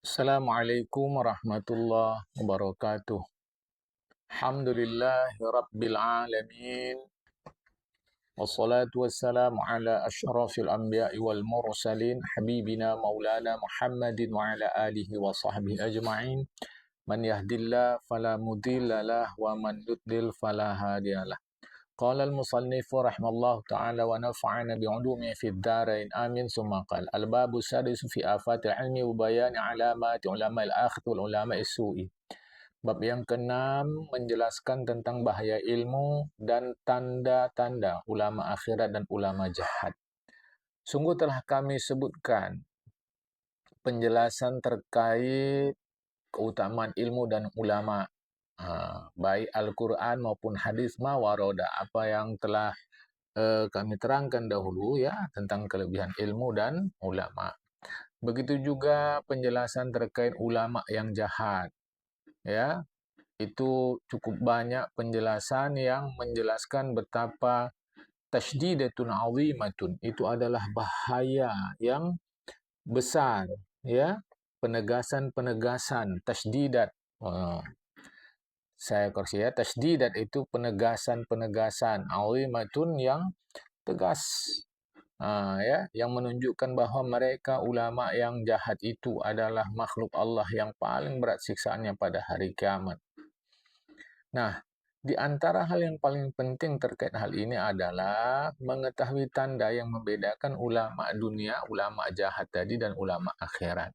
Assalamualaikum warahmatullahi wabarakatuh. Alhamdulillahi rabbil alamin. Wassalatu wassalamu ala asyrafil anbiya'i wal mursalin habibina maulana Muhammadin wa ala alihi wa sahbihi ajma'in. Man yahdillah fala mudilla lah wa man yudlil fala hadiyalah. قال المصنف رحمه الله تعالى ونفعنا بعلومه في الدارين آمين ثم قال الباب السادس في آفات العلم وبيان علامات علماء الآخرة والعلماء السوء. Bab yang keenam menjelaskan tentang bahaya ilmu dan tanda-tanda ulama akhirat dan ulama jahat. Sungguh telah kami sebutkan penjelasan terkait keutamaan ilmu dan ulama, baik Al-Quran maupun hadis mawaroda, apa yang telah kami terangkan dahulu ya tentang kelebihan ilmu dan ulama. Begitu juga penjelasan terkait ulama yang jahat, ya. Itu cukup banyak penjelasan yang menjelaskan betapa tashdidatun azimatun, itu adalah bahaya yang besar, ya. Penegasan-penegasan, tashdidat. Saya koreksi ya, tashdidat itu penegasan-penegasan, azimatun yang tegas. Ya, yang menunjukkan bahwa mereka ulama yang jahat itu adalah makhluk Allah yang paling berat siksaannya pada hari kiamat. Nah, di antara hal yang paling penting terkait hal ini adalah mengetahui tanda yang membedakan ulama dunia, ulama jahat tadi, dan ulama akhirat.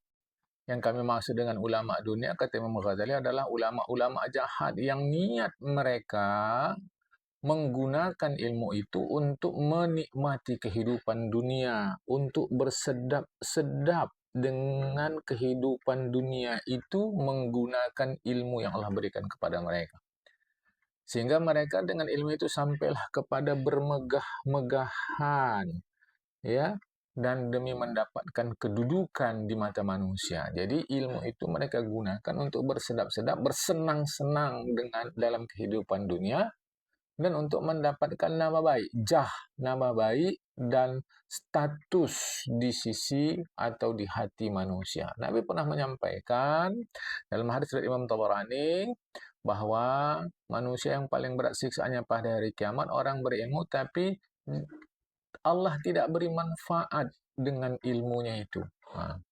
Yang kami maksud dengan ulama dunia, kata Imam Ghazali, adalah ulama-ulama jahat yang niat mereka menggunakan ilmu itu untuk menikmati kehidupan dunia, untuk bersedap-sedap dengan kehidupan dunia itu menggunakan ilmu yang Allah berikan kepada mereka. Sehingga mereka dengan ilmu itu sampailah kepada bermegah-megahan, ya, dan demi mendapatkan kedudukan di mata manusia. Jadi ilmu itu mereka gunakan untuk bersedap-sedap, bersenang-senang dengan dalam kehidupan dunia, dan untuk mendapatkan nama baik, nama baik dan status di sisi atau di hati manusia. Nabi pernah menyampaikan dalam hadis dari Imam Tabarani bahwa manusia yang paling berat siksaannya pada hari kiamat orang berilmu tapi Allah tidak beri manfaat dengan ilmunya itu.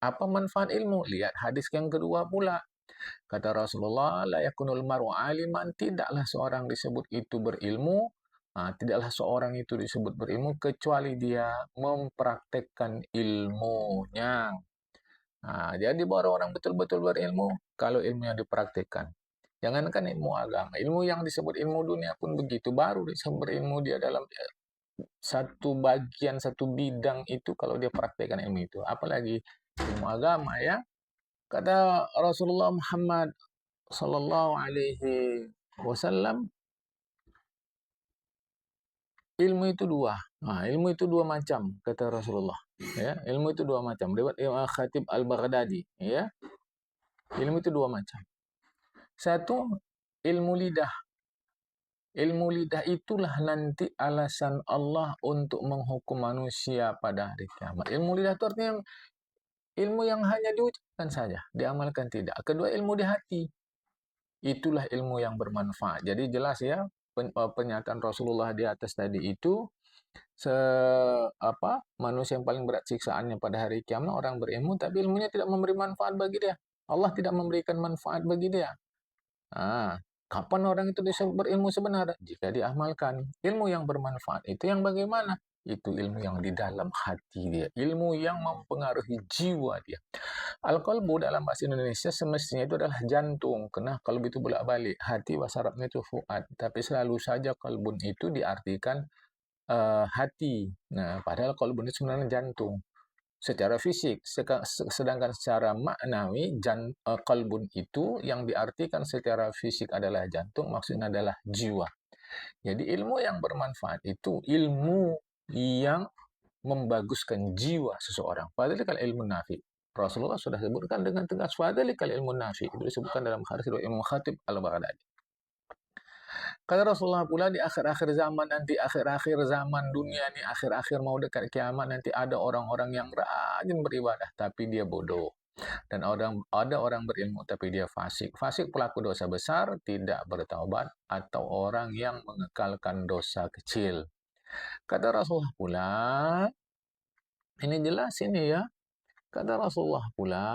Apa manfaat ilmu? Lihat hadis yang kedua pula. Kata Rasulullah, la yakunul mar'u aliman, tidaklah seorang disebut itu berilmu, tidaklah seorang itu disebut berilmu kecuali dia mempraktekkan ilmunya. Jadi baru orang betul-betul berilmu kalau ilmu yang dipraktekkan. Jangankan ilmu agama, ilmu yang disebut ilmu dunia pun begitu, baru disebut berilmu dia dalam satu bagian, satu bidang itu kalau dia praktekkan ilmu itu. Apalagi ilmu agama, ya. Kata Rasulullah Muhammad sallallahu alaihi wasallam, ilmu itu dua. Ilmu itu dua macam, kata Rasulullah. Ya, ilmu itu dua macam. Riwayat Imam Khatib Al-Baghdadi, ya. Ilmu itu dua macam. Satu, ilmu lidah. Ilmu lidah itulah nanti alasan Allah untuk menghukum manusia pada hari kiamat. Ilmu lidah itu artinya ilmu yang hanya diucapkan saja, diamalkan tidak. Kedua, ilmu di hati. Itulah ilmu yang bermanfaat. Jadi jelas ya, pernyataan Rasulullah di atas tadi itu, manusia yang paling berat siksaannya pada hari kiamat orang berilmu tapi ilmunya tidak memberi manfaat bagi dia. Allah tidak memberikan manfaat bagi dia. Kapan orang itu disebut berilmu sebenarnya? Jika diamalkan. Ilmu yang bermanfaat itu yang bagaimana? Itu ilmu yang di dalam hati dia, ilmu yang mempengaruhi jiwa dia. Al-qalbu dalam bahasa Indonesia semestinya itu adalah jantung, karena qalbu itu bolak-balik, hati bahasa Arabnya itu fuad, tapi selalu saja qalbun itu diartikan hati. Nah, padahal qalbun itu sebenarnya jantung secara fisik, sedangkan secara maknawi qalbun itu yang diartikan secara fisik adalah jantung, maksudnya adalah jiwa. Jadi ilmu yang bermanfaat itu ilmu yang membaguskan jiwa seseorang. Padzalikal ilmu nafi. Rasulullah sudah sebutkan dengan tegas, padzalikal ilmu nafi. Itu disebutkan dalam hadis dari Imam Khatib Al-Baghdadi. Kata Rasulullah pula di akhir-akhir zaman nanti, akhir-akhir zaman dunia nih, akhir-akhir mau dekat kiamat nanti ada orang-orang yang rajin beribadah tapi dia bodoh. Dan ada orang berilmu tapi dia fasik. Fasik pelaku dosa besar, tidak bertaubat, atau orang yang mengekalkan dosa kecil. Kata Rasulullah pula, ini jelas ini ya. Kata Rasulullah pula,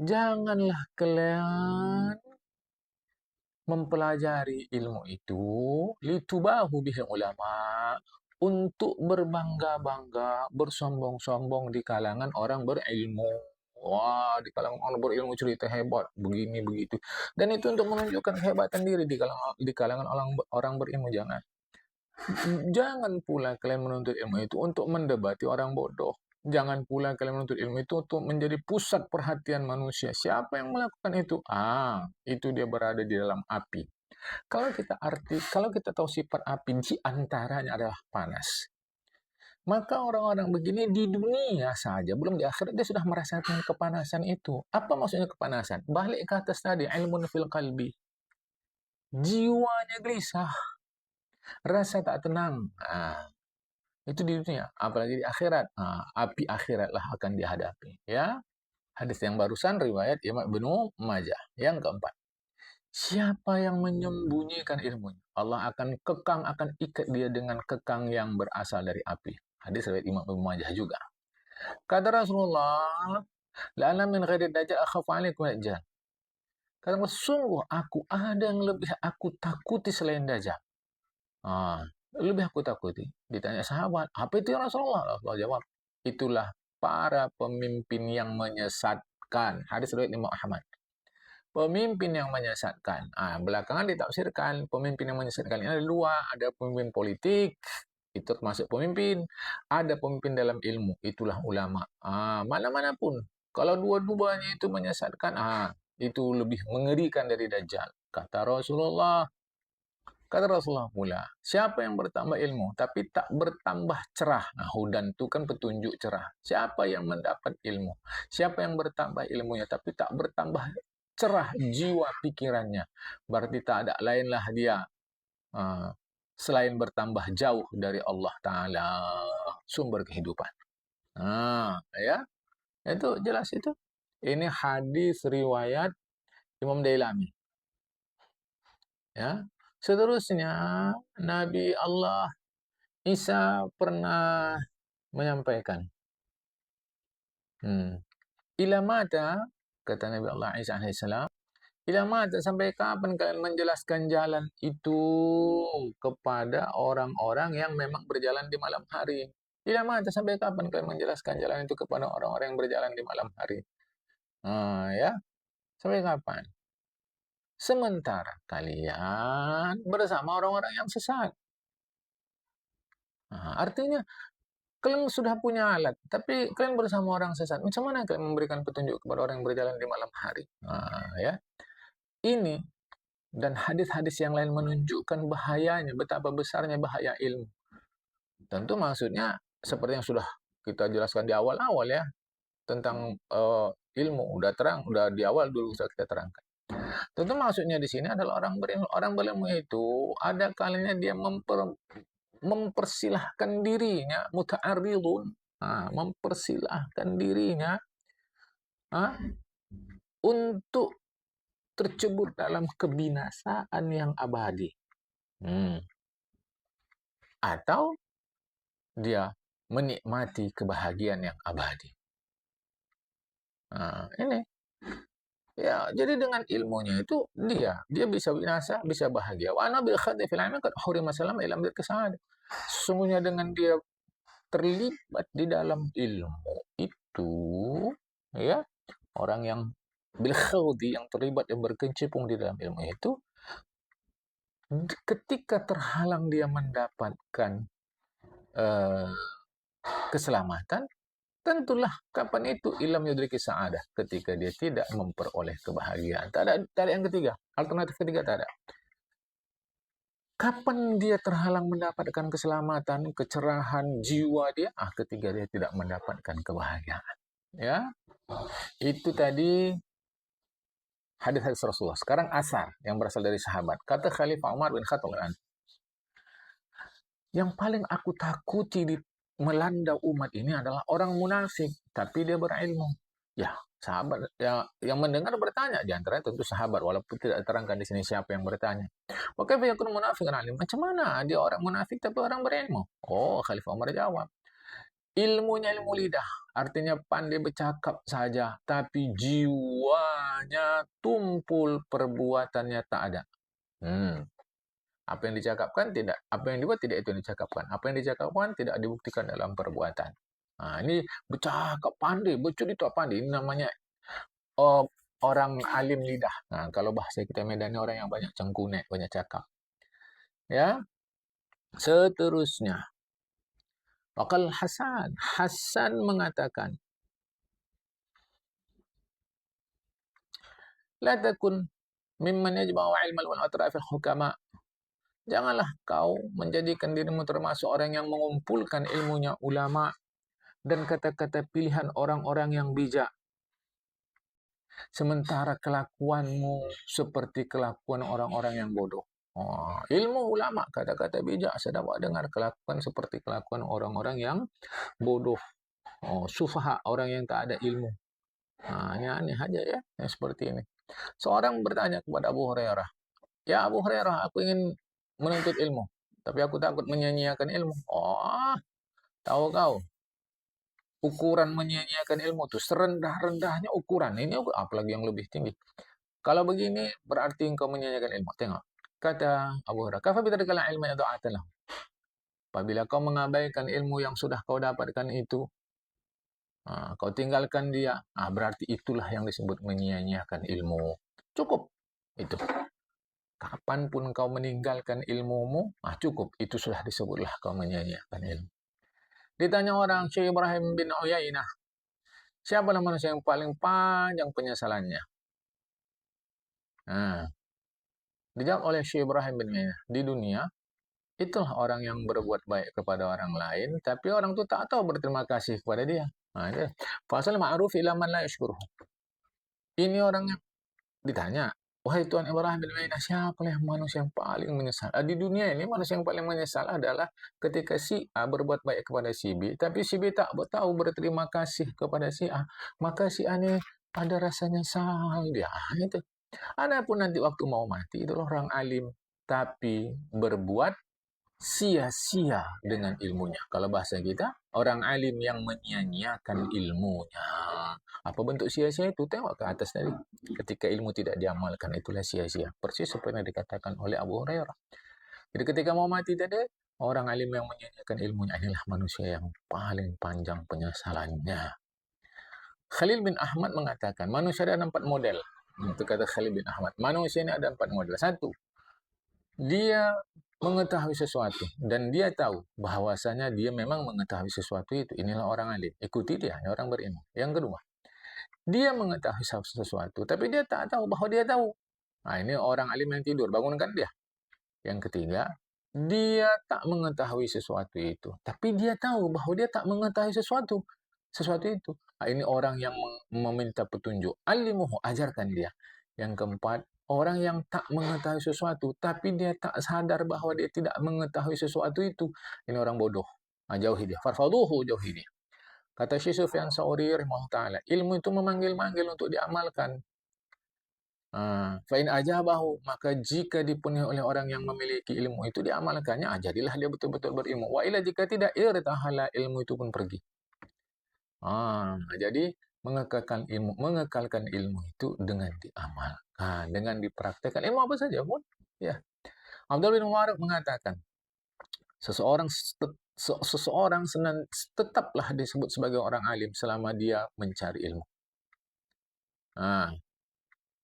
janganlah kalian mempelajari ilmu itu litubahu bihi ulama, untuk berbangga-bangga, bersombong-sombong di kalangan orang berilmu. Wah, di kalangan orang berilmu cerita hebat, begini begitu. Dan itu untuk menunjukkan kehebatan diri di kalangan orang berilmu. Jangan pula kalian menuntut ilmu itu untuk mendebati orang bodoh. Jangan pula kalian menuntut ilmu itu untuk menjadi pusat perhatian manusia. Siapa yang melakukan itu? Itu dia berada di dalam api. Kalau kita tahu sifat api, di antaranya adalah panas. Maka orang-orang begini di dunia saja, belum di akhirat, dia sudah merasakan kepanasan itu. Apa maksudnya kepanasan? Balik ke atas tadi, ilmun fil qalbi. Jiwanya gelisah, rasa tak tenang. Itu di dunia, apalagi di akhirat. Api akhiratlah akan dihadapi. Ya, hadis yang barusan riwayat Imam Ibnu Majah. Yang keempat, siapa yang menyembunyikan ilmunya, Allah akan kekang, akan ikat dia dengan kekang yang berasal dari api. Hadis riwayat Imam Ibnu Majah juga. Kata Rasulullah, la'ana min ghairi dajjal akhafu 'alaikum dajjal. Kata Rasulullah, sungguh ada yang lebih aku takuti selain dajjal. Lebih aku takuti. Ditanya sahabat, apa itu ya Rasulullah? Rasulullah jawab, itulah para pemimpin yang menyesatkan. Hadis riwayat Imam Ahmad. Pemimpin yang menyesatkan. Belakangan ditafsirkan pemimpin yang menyesatkan ini ada dua. Ada pemimpin politik, itu termasuk pemimpin. Ada pemimpin dalam ilmu, itulah ulama. Mana-mana pun. Kalau dua-duanya itu menyesatkan, itu lebih mengerikan dari Dajjal. Kata Rasulullah pula, siapa yang bertambah ilmu tapi tak bertambah cerah. Hudan itu kan petunjuk cerah. Siapa yang mendapat ilmu? Siapa yang bertambah ilmunya tapi tak bertambah cerah jiwa pikirannya? Berarti tak ada lainlah dia selain bertambah jauh dari Allah Ta'ala, sumber kehidupan. Ya, itu jelas itu. Ini hadis riwayat Imam Dailami. Ya. Seterusnya, Nabi Allah Isa pernah menyampaikan, ila mata, kata Nabi Allah Isa alaihissalam, ila mata, sampai kapan kalian menjelaskan jalan itu kepada orang-orang yang memang berjalan di malam hari? Ila mata, sampai kapan kalian menjelaskan jalan itu kepada orang-orang yang berjalan di malam hari? Ya, sampai kapan? Sementara kalian bersama orang-orang yang sesat. Artinya kalian sudah punya alat, tapi kalian bersama orang sesat. Macam mana kalian memberikan petunjuk kepada orang yang berjalan di malam hari? Ya, ini dan hadis-hadis yang lain menunjukkan bahayanya, betapa besarnya bahaya ilmu. Tentu maksudnya seperti yang sudah kita jelaskan di awal-awal ya, tentang ilmu. Udah terang, udah di awal dulu sudah kita terangkan. Tentu maksudnya di sini adalah orang berilmu. Orang berilmu itu ada kalanya dia mempersilahkan dirinya, muta'arridun, mempersilahkan dirinya untuk tercebur dalam kebinasaan yang abadi. Atau dia menikmati kebahagiaan yang abadi. Ini. Ya, jadi dengan ilmunya itu dia bisa binasa, bisa bahagia. Wa ana bil khadhi fil ilmi qad hurima salam ila amdir kesalahan. Sesungguhnya dengan dia terlibat di dalam ilmu itu, ya, orang yang bil khawdi, yang terlibat, yang berkecimpung di dalam ilmu itu, ketika terhalang dia mendapatkan keselamatan, tentulah kapan itu ilam yudriki sa'adah, ketika dia tidak memperoleh kebahagiaan. Tak ada yang ketiga, alternatif ketiga tak ada. Kapan dia terhalang mendapatkan keselamatan, kecerahan jiwa dia? Ketika dia tidak mendapatkan kebahagiaan. Ya, itu tadi hadis-hadis Rasulullah. Sekarang asar yang berasal dari sahabat. Kata Khalifah Umar bin Khattab, yang paling aku takuti di melanda umat ini adalah orang munafik, tapi dia berilmu. Ya, sahabat yang mendengar bertanya, di antaranya tentu sahabat, walaupun tidak diterangkan di sini siapa yang bertanya. Maka yakun munafik alim. Macam mana dia orang munafik tapi orang berilmu? Oh, Khalifah Umar jawab, ilmunya ilmu lidah, artinya pandai bercakap saja, tapi jiwanya tumpul, perbuatannya tak ada. Apa yang dicakapkan tidak, apa yang dibuat tidak itu yang dicakapkan. Apa yang dicakapkan tidak dibuktikan dalam perbuatan. Nah, ini bercakap pandai, bercerita pandai. Ini namanya oh, orang alim lidah. Nah, kalau bahasa kita Medan, orang yang banyak cengkunek, banyak cakap. Ya, seterusnya. Wakal Hasan. Hasan mengatakan, la takun mimman yajma'u ilmal wal atrafil hukama. Janganlah kau menjadikan dirimu termasuk orang yang mengumpulkan ilmunya ulama dan kata-kata pilihan orang-orang yang bijak. Sementara kelakuanmu seperti kelakuan orang-orang yang bodoh. Oh, ilmu ulama, kata-kata bijak, saya dapat dengar kelakuan seperti kelakuan orang-orang yang bodoh. Oh, sufaha, orang yang tak ada ilmu. Nah, ini aneh aja ya, yang seperti ini. Seorang bertanya kepada Abu Hurairah, ya Abu Hurairah, aku ingin menuntut ilmu, tapi aku takut menyia-nyiakan ilmu. Oh, tahu kau, ukuran menyia-nyiakan ilmu itu serendah-rendahnya ukuran. Ini apalagi yang lebih tinggi. Kalau begini berarti engkau menyia-nyiakan ilmu. Tengok. Kata Abu Hurairah, kafa bidzalika ilmu yad'atan lahu. Apabila kau mengabaikan ilmu yang sudah kau dapatkan itu, kau tinggalkan dia, berarti itulah yang disebut menyia-nyiakan ilmu. Cukup. Itu. Kapanpun kau meninggalkan ilmumu, cukup. Itu sudah disebutlah kau menyia-nyiakan ilmu. Ditanya orang, Syekh Ibrahim bin Uyainah, siapa manusia yang paling panjang penyesalannya? Nah, dijawab oleh Syekh Ibrahim bin Uyainah, di dunia, itulah orang yang berbuat baik kepada orang lain, tapi orang itu tak tahu berterima kasih kepada dia. Fasal ma'ruf ila man la yashkuruh. Ini orang yang ditanya, wahai Tuhan Ibrahim bin Uyainah, siapa yang manusia yang paling menyesal? Di dunia ini manusia yang paling menyesal adalah ketika si A berbuat baik kepada si B, tapi si B tak tahu berterima kasih kepada si A, maka si A ini ada rasa nyesal dia. Itu. Adapun nanti waktu mau mati, itu orang alim, tapi berbuat sia-sia dengan ilmunya. Kalau bahasa kita, orang alim yang menyia-nyiakan ilmunya. Apa bentuk sia-sia itu? Tengok ke atas tadi. Ketika ilmu tidak diamalkan, itulah sia-sia. Persis seperti yang dikatakan oleh Abu Hurairah. Jadi ketika mau mati tadi, orang alim yang menyia-nyiakan ilmunya inilah manusia yang paling panjang penyesalannya. Khalil bin Ahmad mengatakan, manusia ada 4 model. Itu kata Khalil bin Ahmad. Manusia ini ada 4 model. 1, dia mengetahui sesuatu dan dia tahu bahwasanya dia memang mengetahui sesuatu itu. Inilah orang alim. Ikuti dia, ini orang berilmu. Yang kedua, dia mengetahui sesuatu tapi dia tak tahu bahwa dia tahu. Ini orang alim yang tidur, bangunkan dia. Yang ketiga, dia tak mengetahui sesuatu itu tapi dia tahu bahwa dia tak mengetahui sesuatu itu. Ini orang yang meminta petunjuk. Alimuhu, ajarkan dia. Yang keempat, orang yang tak mengetahui sesuatu, tapi dia tak sadar bahwa dia tidak mengetahui sesuatu itu. Ini orang bodoh. Jauhi dia. Farfaduhu, jauhi dia. Kata Syekh Sufyan Tsauri rahimahullah ta'ala, ilmu itu memanggil-manggil untuk diamalkan. Fa'in ajabahu, maka jika dipenuhi oleh orang yang memiliki ilmu itu diamalkannya, jadilah dia betul-betul berilmu. Wa ila jika tidak, irtahala, ilmu itu pun pergi. Jadi mengekalkan ilmu itu dengan diamalkan, dengan dipraktekkan. Ilmu apa saja pun. Ya. Abdul bin Mubarak mengatakan, seseorang tetaplah disebut sebagai orang alim selama dia mencari ilmu.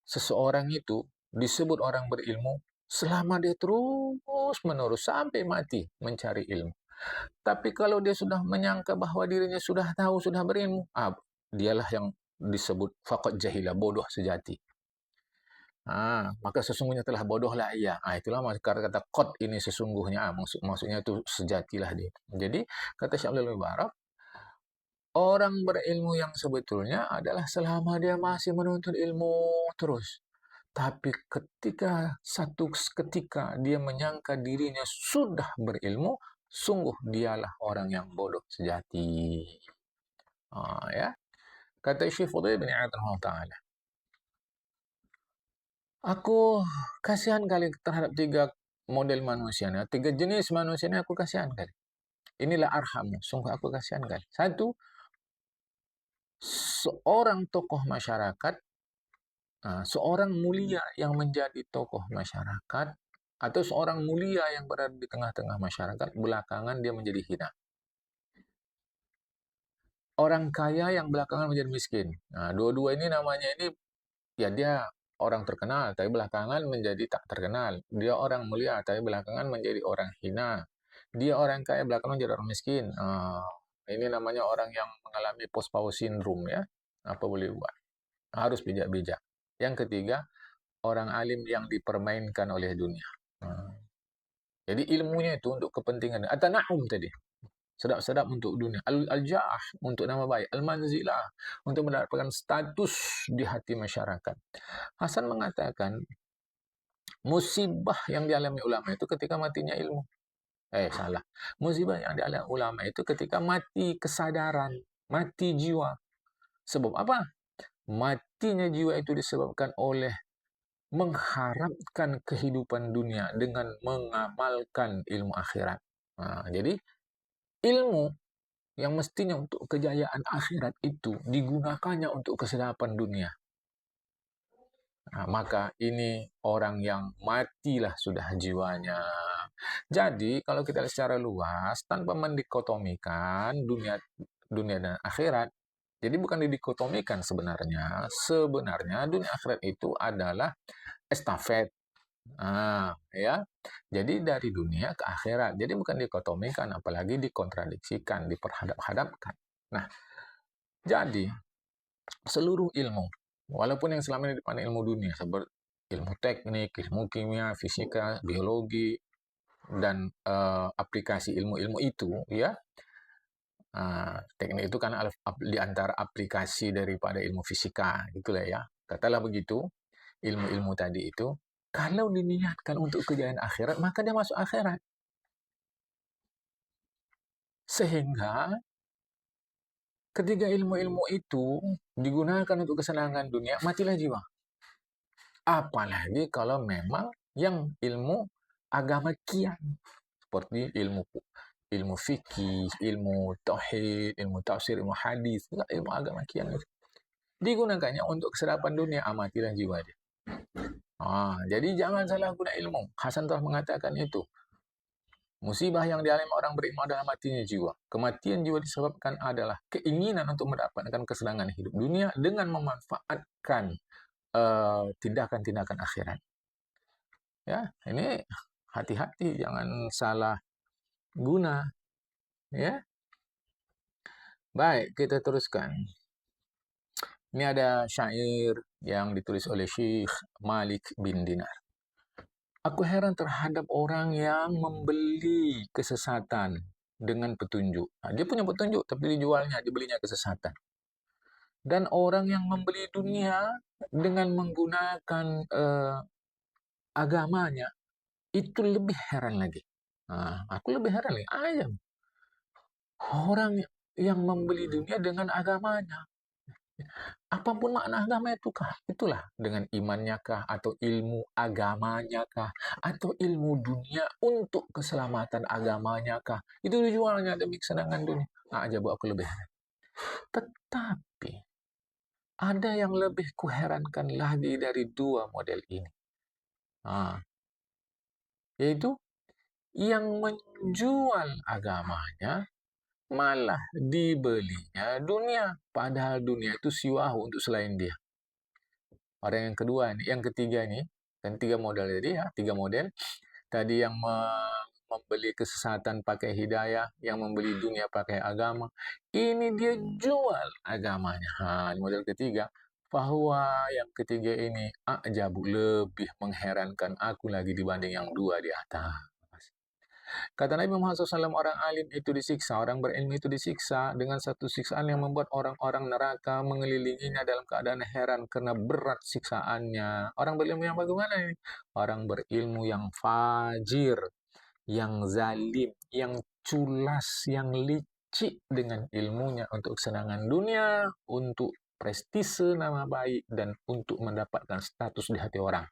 Seseorang itu disebut orang berilmu selama dia terus-menerus sampai mati mencari ilmu. Tapi kalau dia sudah menyangka bahwa dirinya sudah tahu, sudah berilmu, dialah yang disebut faqad jahila, bodoh sejati. Maka sesungguhnya telah bodohlah ia. Itulah kata qad ini sesungguhnya. Maksudnya itu sejatilah dia. Jadi kata Syekh Abdul Mubarak, orang berilmu yang sebetulnya adalah selama dia masih menuntut ilmu terus. Tapi ketika dia menyangka dirinya sudah berilmu, sungguh dialah orang yang bodoh sejati. Ya, kata Syekh Fudail bin Iyad rahimahullah, aku kasihan kali terhadap tiga model manusia, tiga jenis manusia ini aku kasihan kali. Inilah arham, sungguh aku kasihan kali. Satu, seorang tokoh masyarakat, seorang mulia yang menjadi tokoh masyarakat, atau seorang mulia yang berada di tengah-tengah masyarakat, belakangan dia menjadi hina. Orang kaya yang belakangan menjadi miskin. Nah, dua-dua ini namanya ini, ya dia orang terkenal, tapi belakangan menjadi tak terkenal. Dia orang mulia, tapi belakangan menjadi orang hina. Dia orang kaya, belakangan menjadi orang miskin. Ini namanya orang yang mengalami post-power syndrome ya. Apa boleh buat? Harus bijak-bijak. Yang ketiga, orang alim yang dipermainkan oleh dunia. Jadi ilmunya itu untuk kepentingan. At-tana'um tadi. Sedap-sedap untuk dunia. Al-jah untuk nama baik. Al-manzilah untuk mendapatkan status di hati masyarakat. Hasan mengatakan, musibah yang dialami ulama itu ketika matinya ilmu. Salah. Musibah yang dialami ulama itu ketika mati kesadaran, mati jiwa. Sebab apa? Matinya jiwa itu disebabkan oleh mengharapkan kehidupan dunia dengan mengamalkan ilmu akhirat. Jadi ilmu yang mestinya untuk kejayaan akhirat itu digunakannya untuk kesedapan dunia. Maka ini orang yang matilah sudah jiwanya. Jadi kalau kita lihat secara luas tanpa mendikotomikan dunia dan akhirat, jadi bukan didikotomikan sebenarnya. Sebenarnya dunia akhirat itu adalah estafet. Ya. Jadi dari dunia ke akhirat. Jadi bukan dikotomikan, apalagi dikontradiksikan, diperhadap-hadapkan. Nah, jadi seluruh ilmu, walaupun yang selama ini dipandang ilmu dunia, seperti ilmu teknik, ilmu kimia, fisika, biologi, dan aplikasi ilmu-ilmu itu, ya, teknik itu kan di antara aplikasi daripada ilmu fisika, itulah ya. Katalah begitu, ilmu-ilmu tadi itu, kalau diniatkan untuk kejayaan akhirat, maka dia masuk akhirat. Sehingga ketika ilmu-ilmu itu digunakan untuk kesenangan dunia, matilah jiwa. Apalagi kalau memang yang ilmu agama kian, seperti ilmu fikih, ilmu tauhid, ilmu tafsir, ilmu hadis, ilmu agama kian itu digunakannya untuk kesedapan dunia, amatilah jiwa dia. Jadi jangan salah guna ilmu. Hasan telah mengatakan itu. Musibah yang dialami orang beriman adalah matinya jiwa. Kematian jiwa disebabkan adalah keinginan untuk mendapatkan kesenangan hidup dunia dengan memanfaatkan tindakan-tindakan akhirat. Ya, ini hati-hati, jangan salah guna. Ya, baik, kita teruskan. Ini ada syair yang ditulis oleh Syekh Malik bin Dinar. Aku heran terhadap orang yang membeli kesesatan dengan petunjuk. Dia punya petunjuk, tapi dijualnya, dibelinya kesesatan. Dan orang yang membeli dunia dengan menggunakan agamanya, itu lebih heran lagi. Aku lebih heran lagi. Ayam. Orang yang membeli dunia dengan agamanya. Apapun makna agama itulah dengan imannya kah, atau ilmu agamanya kah, atau ilmu dunia untuk keselamatan agamanya kah, itu dijualnya demi kesenangan dunia. Aja bu, aku lebih heran. Tetapi ada yang lebih kuherankan lagi dari dua model ini, yaitu yang menjual agamanya malah dibelinya dunia, padahal dunia itu siwahu untuk selain dia. Orang yang kedua ini, yang ketiga ini, dan tiga model tadi ya, tiga model tadi yang membeli kesesatan pakai hidayah, yang membeli dunia pakai agama, ini dia jual agamanya. Model ketiga, bahwa yang ketiga ini ajabu, lebih mengherankan aku lagi dibanding yang dua di atas. Kata Nabi Muhammad SAW, orang alim itu disiksa, orang berilmu itu disiksa dengan satu siksaan yang membuat orang-orang neraka mengelilinginya dalam keadaan heran karena berat siksaannya. Orang berilmu yang bagaimana ini? Orang berilmu yang fajir, yang zalim, yang culas, yang licik dengan ilmunya untuk kesenangan dunia, untuk prestise nama baik, dan untuk mendapatkan status di hati orang.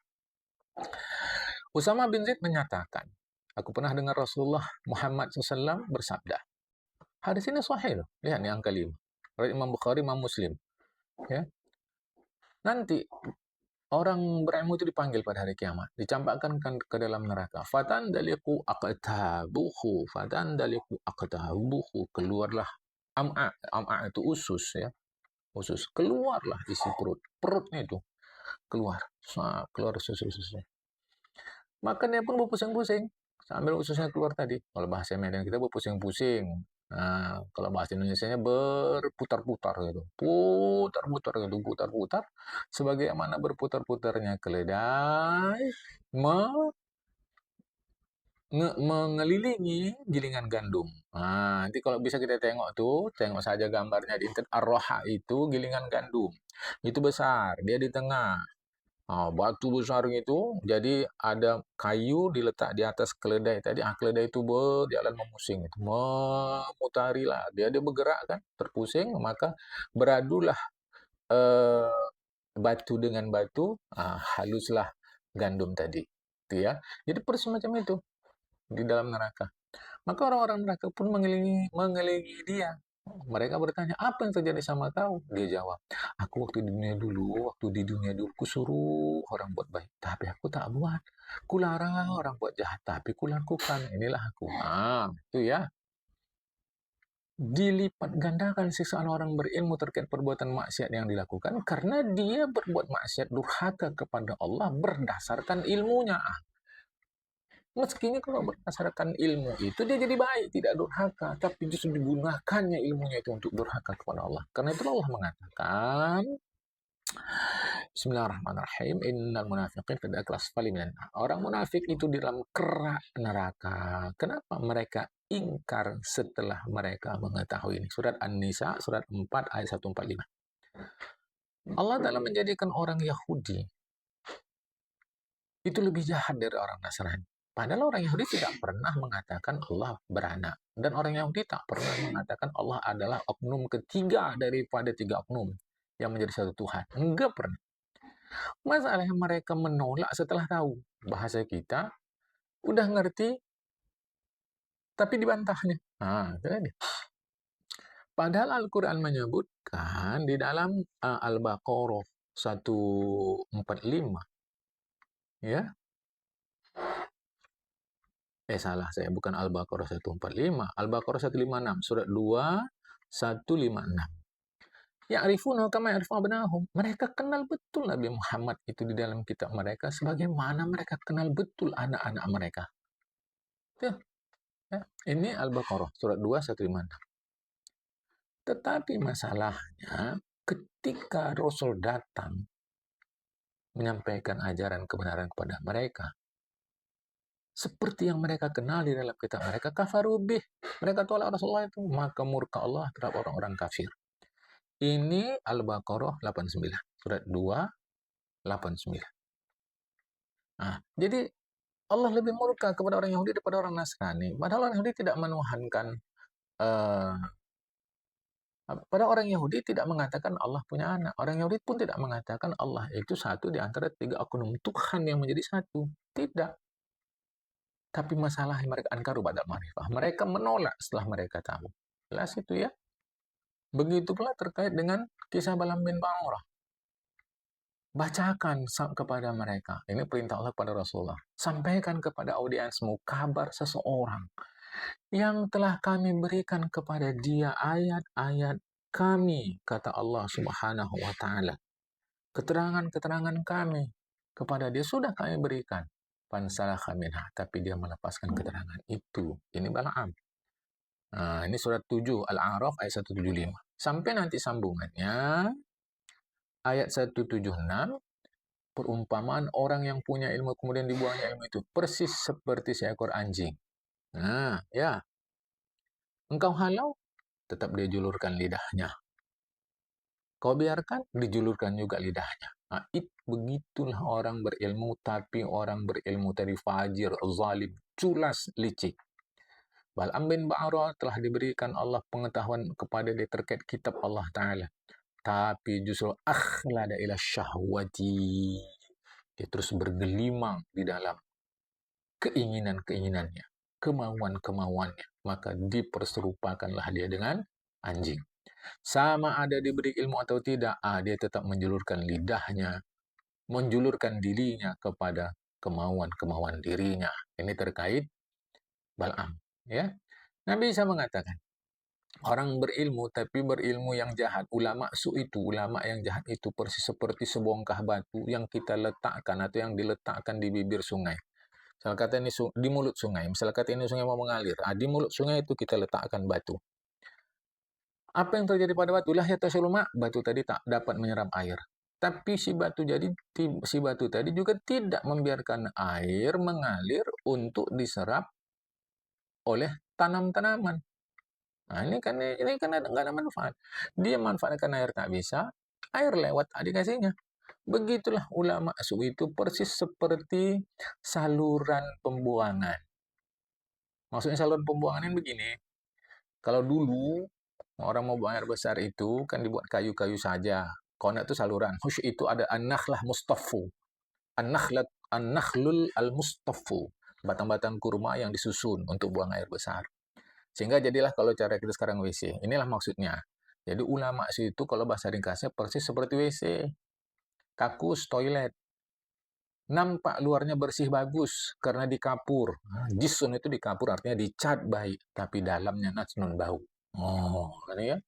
Usama bin Zaid menyatakan, aku pernah dengar Rasulullah Muhammad SAW bersabda. Hadis ini sahih loh. Lihat nih angka 5. Riwayat Imam Bukhari, Imam Muslim. Ya. Nanti orang berilmu itu dipanggil pada hari kiamat, dicampakkan ke dalam neraka. Fatandaliqu aqtabuhu, fatandaliqu aqtabuhu, keluarlah am'a, am'a itu usus ya. Usus, keluarlah isi perut. Perutnya itu keluar. Keluar usus-ususnya. Maka dia pun berpusing-pusing sambil ususnya keluar tadi. Kalau bahasa Medan kita berpusing-pusing. Nah, kalau bahasa Indonesianya berputar-putar gitu. Putar-putar gitu, putar-putar. Sebagaimana berputar-putarnya keledai mengelilingi gilingan gandum. Nah, nanti kalau bisa kita tengok tuh, tengok saja gambarnya di internet. Ar-Roha itu gilingan gandum. Itu besar, dia di tengah. Batu besar itu, jadi ada kayu diletak di atas keledai tadi. Keledai itu berjalan memusing, itu memutarilah. Dia bergerak kan, terpusing, maka beradulah eh, batu dengan batu, haluslah gandum tadi. Gitu ya. Jadi persis macam itu di dalam neraka. Maka orang-orang neraka pun mengelilingi dia. Mereka bertanya, apa yang terjadi sama kau? Dia jawab, aku waktu di dunia dulu, ku suruh orang buat baik, tapi aku tak buat. Kularang orang buat jahat, tapi kulakukan. Inilah aku. Itu ya. Dilipat gandakan siksaan orang berilmu terkait perbuatan maksiat yang dilakukan karena dia berbuat maksiat durhaka kepada Allah berdasarkan ilmunya. Meskinya kalau berdasarkan ilmu itu dia jadi baik, tidak durhaka, tapi justru digunakannya ilmunya itu untuk durhaka kepada Allah. Karena itu Allah mengatakan, Bismillahirrahmanirrahim, innal munafiqin fi darkil asfali minan nar. Orang munafik itu di dalam kerak neraka. Kenapa mereka ingkar setelah mereka mengetahui ini? Surat An-Nisa, surat 4 ayat 145. Allah Ta'ala menjadikan orang Yahudi itu lebih jahat dari orang Nasrani. Padahal orang Yahudi tidak pernah mengatakan Allah beranak. Dan orang Yahudi tak pernah mengatakan Allah adalah oknum ketiga daripada 3 oknum yang menjadi satu Tuhan. Enggak pernah. Masalahnya mereka menolak setelah tahu. Bahasa kita udah ngerti, tapi dibantahnya. Itu. Padahal Al-Quran menyebutkan di dalam Al-Baqarah 145, ya, salah saya, bukan Al-Baqarah 145, Al-Baqarah 156, surat 2, 156. Ya'rifuna kama ya'rifu abnahum. Mereka kenal betul Nabi Muhammad itu di dalam kitab mereka sebagaimana mereka kenal betul anak-anak mereka. Ya. Ini Al-Baqarah surat 2, 156. Tetapi masalahnya ketika Rasul datang menyampaikan ajaran kebenaran kepada mereka, seperti yang mereka kenal di dalam kitab mereka, kafarubih. Mereka tolak Rasulullah itu, maka murka Allah terhadap orang-orang kafir. Ini Al-Baqarah 89, surat 2, 89. Jadi Allah lebih murka kepada orang Yahudi daripada orang Nasrani. Padahal orang Yahudi tidak menuhankan, pada orang Yahudi tidak mengatakan Allah punya anak. Orang Yahudi pun tidak mengatakan Allah itu satu di antara 3 oknum Tuhan yang menjadi satu. Tidak. Tapi masalahnya mereka ankaru ba'dal ma'rifah. Mereka menolak setelah mereka tahu. Jelas itu ya. Begitu pula terkait dengan kisah Balaam bin Ba'urah. Bacakan kepada mereka. Ini perintah Allah kepada Rasulullah. Sampaikan kepada audiensmu kabar seseorang yang telah kami berikan kepada dia ayat-ayat kami, kata Allah Subhanahu wa Ta'ala. Keterangan-keterangan kami kepada dia sudah kami berikan. Fansalakha minha, tapi dia melepaskan keterangan itu. Ini Balaam. Ini surat 7 Al-A'raf ayat 175. Sampai nanti sambungannya ayat 176, perumpamaan orang yang punya ilmu kemudian dibuangnya ilmu itu persis seperti seekor anjing Nah, ya. Engkau halau, tetap dia julurkan lidahnya. Kau biarkan, dijulurkan juga lidahnya. Nah, begitulah orang berilmu, tapi orang berilmu tadi fajir, zalim, culas, licik. Bal'am bin Ba'ra telah diberikan Allah pengetahuan kepada dia terkait kitab Allah Ta'ala. Tapi justru akhlada ila syahwati. Dia terus bergelimang di dalam keinginan-keinginannya, kemauan-kemauannya. Maka diperserupakanlah dia dengan anjing. Sama ada diberi ilmu atau tidak, dia tetap menjulurkan lidahnya, menjulurkan dirinya kepada kemauan-kemauan dirinya. Ini terkait Bal'am. Ya, Nabi bisa mengatakan, orang berilmu tapi berilmu yang jahat, ulama yang jahat itu persis seperti sebongkah batu yang kita letakkan atau yang diletakkan di bibir sungai. Misal kata ini di mulut sungai, misal kata ini sungai mau mengalir, di mulut sungai itu kita letakkan batu. Apa yang terjadi pada batu? Lah ya tasulma, batu tadi tak dapat menyerap air. Tapi si batu tadi juga tidak membiarkan air mengalir untuk diserap oleh tanam-tanaman. Nah, ini kan nggak ada manfaat. Dia manfaatkan air tak bisa, air lewat dikasihnya. Begitulah ulama itu persis seperti saluran pembuangan. Maksudnya saluran pembuangan ini begini. Kalau dulu orang mau buang air besar itu kan dibuat kayu-kayu saja. Kalau itu saluran. Hush itu ada an-nakhlah mustafu. An-nakhlul al-mustafu. Batang-batang kurma yang disusun untuk buang air besar. Sehingga jadilah kalau cara kita sekarang WC. Inilah maksudnya. Jadi ulama itu kalau bahasa ringkasnya persis seperti WC. Kakus, toilet. Nampak luarnya bersih bagus karena dikapur. Jisun itu dikapur artinya dicat baik. Tapi dalamnya najnun bau. Oh, ini ya.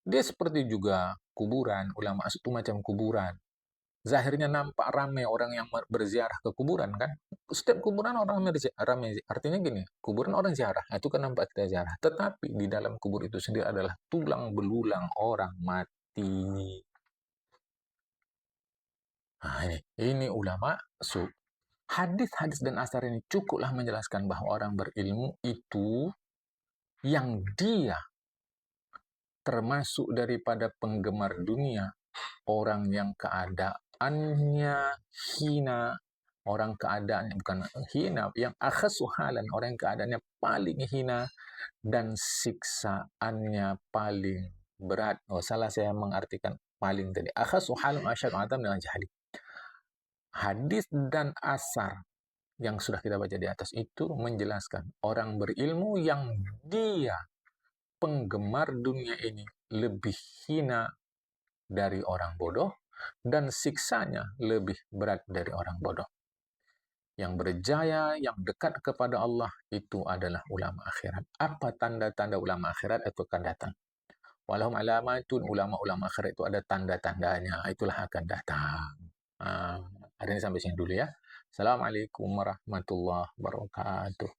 Dia seperti juga kuburan. Ulama itu macam kuburan. Zahirnya nampak ramai orang yang berziarah ke kuburan kan. Setiap kuburan orang ramai. Artinya gini, kuburan orang ziarah. Itu kan nampak kita ziarah. Tetapi di dalam kubur itu sendiri adalah tulang belulang orang mati. Nah, ini ulama hadis-hadis dan asar ini cukuplah menjelaskan bahwa orang berilmu itu yang dia termasuk daripada penggemar dunia, orang yang keadaannya hina, orang keadaannya bukan hina, yang akhasuhalan, orang yang keadaannya paling hina dan siksaannya paling berat. Oh, salah saya mengartikan paling tadi. Akhasuhalan asyadu atam dengan jahili. Hadis dan asar yang sudah kita baca di atas itu menjelaskan orang berilmu yang dia penggemar dunia ini lebih hina dari orang bodoh dan siksanya lebih berat dari orang bodoh. Yang berjaya, yang dekat kepada Allah itu adalah ulama akhirat. Apa tanda-tanda ulama akhirat itu akan datang? Walahum alamatun, ulama-ulama akhirat itu ada tanda-tandanya. Itulah akan datang. Hari ini sampai sini dulu ya. Assalamualaikum warahmatullahi wabarakatuh.